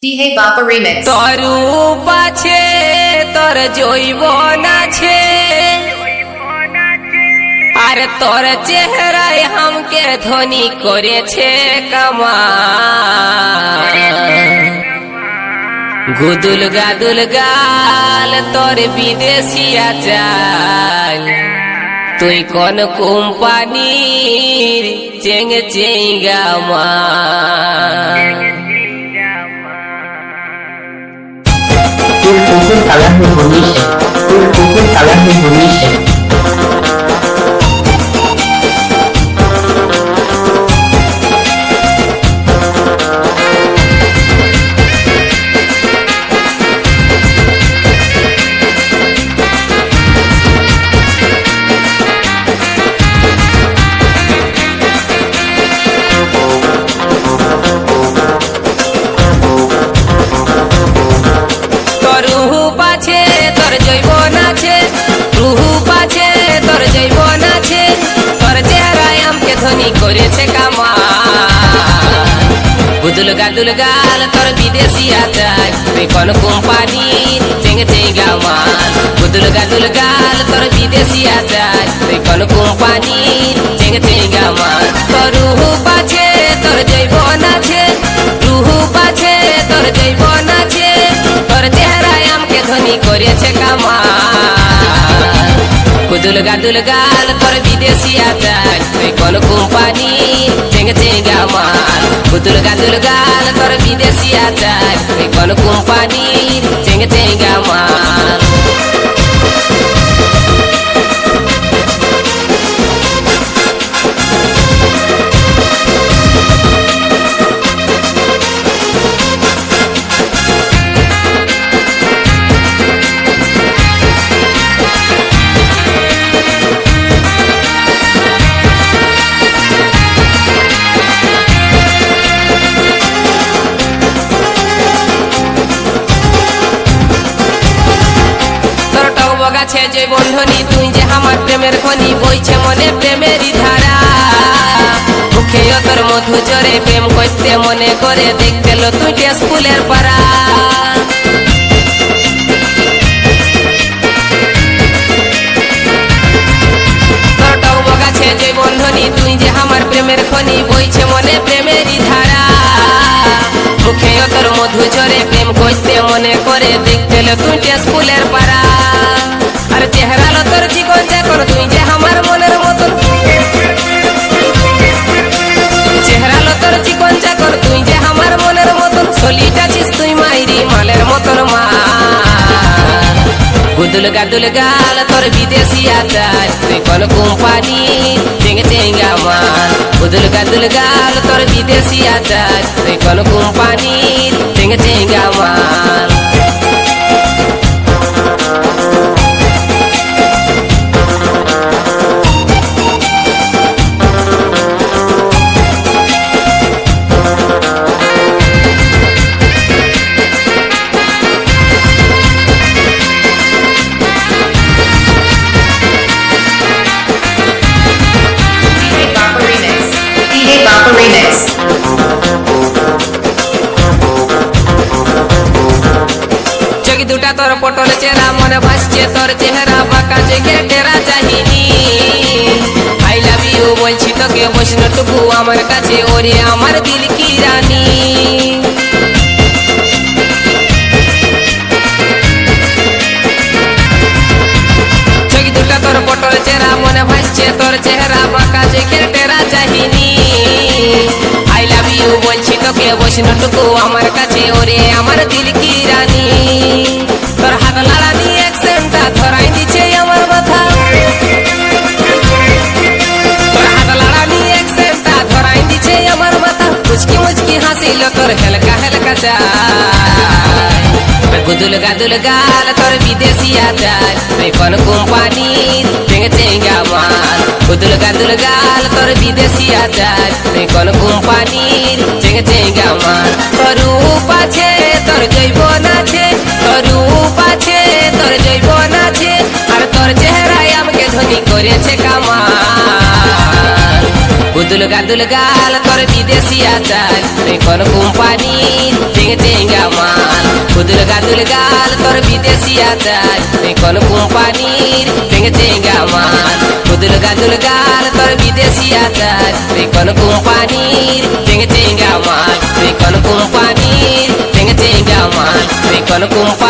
DJ Bappa Remix. তরু পাছে তোর জৈবন আছে আর তোর চেহারায় হামকে ধনী করেছে কামাল গুদুল গাদুল গাল তোর বিদেশিয়া চাল তুই কোন কোম্পানির চেঙ্গ চেঙ্গা মাল Tul pukul kalah Indonesia. Tul pukul kalah Indonesia. করেছে কামাল গুদুল গাদুল গাল তোর বিদেশিয়া চাই তুই কোন কোম্পানির চেঙ্গে চেঙ্গা মাল গুদুল গাদুল গাল তোর বিদেশিয়া চাই তুই কোন কোম্পানির চেঙ্গে চেঙ্গা মাল তোর রুহু পাছে তোর জৈবন আছে রুহু পাছে তোর জৈবন আছে তোর চেহারায় আমকে ধনী করেছে কামাল গুদুল গাদুল গাল তোর বিদেশিয়া চাই তুই কোন কোম্পানি চেঙ্গে চেঙ্গা মাল গুদুল গাদুল গাল তোর বিদেশিয়া চাই তুই কোন কোম্পানি চেঙ্গে চেঙ্গা মাল গাছে যে বন্ধনী তুই যে আমার প্রেমের খনি বইছে মনে প্রেমেরই ধারা মুখে তোর মধু জরে প্রেম করতে মনে করে দেখতে লো তুই স্কুলের পাড়া তোর টব গাছে যে বন্ধনী তুই যে আমার প্রেমের খনি বইছে মনে প্রেমেরই ধারা মুখে তোর মধু জরে প্রেম করতে মনে করে দেখতে লো তুই স্কুলের পাড়া আর চেহারা লো তোর জীবন যখন তুই যে আমার মনের মতন চেহারা লো তোর জীবন যখন তুই যে আমার মনের মতন চলিটাছিস তুই মাইরি মালের মতন মাল গুদুল গাদুল গাল তোর বিদেশিয়া চাই তুই কোন কোম্পানি চেঙ্গে চেঙ্গা মাল গুদুল গাদুল গাল তোর বিদেশিয়া চাই তুই কোন কোম্পানি চেঙ্গে চেঙ্গা মাল দুটা তোর পটল চেহারা মনে ভাসছে তোর চেহারা বাঁকা জেগে টেরা চাহিনি আই লাভ ইউ বলছি তোকে বৈষ্ণটুকু আমার কাছে ওরে আমার দিল কি রানী চোখ দুটা তোর পটল চেহারা মনে ভাসছে তোর চেহারা বাঁকা জেগে টেরা চাহিনি আই লাভ ইউ বলছি তোকে বৈষ্ণটুকু আমার কাছে ওরে আমার দিল কি রানী তোর হাত লাড়ানি অ্যাকসেন্টটা ধরাই দিচ্ছে আমার মাথা তোর হাত লাড়ানি অ্যাকসেন্টটা ধরাই দিচ্ছে আমার মাথা মুচকি মুচকি হাসিল তোর হেলকা হেলকা চাই গুদুল গাদুল গাল তোর বিদেশিয়া চাই তুই কোন কোম্পানির চেঙ্গে চেঙ্গা মাল গুদুল গাদুল গাল তোর বিদেশিয়া চাই তুই কোন কোম্পানির চেঙ্গে চেঙ্গা মাল তোর রূপ আছে তোর জৈবন আছে তোর রূপ আছে তোর জৈবন আছে আর তোর চেহারায় আমাকে ধনী করেছে কামাল গুদুল গাদুল গাল তোর বিদেশিয়া চাল তুই কোন কোম্পানির টেঙ্গে টেঙ্গা মাল গুদুল গাল তোর বিদেশি আচার তুই কোন কোম্পানির টেঙ্গে টেঙ্গা মাল গুদুল গাল তোর বিদেশি আচার তুই কোন কোম্পানির টেঙ্গে টেঙ্গা মাল তুই কোন কোম্পানির টেঙ্গে টেঙ্গা মাল তুই কোন কোম্পানি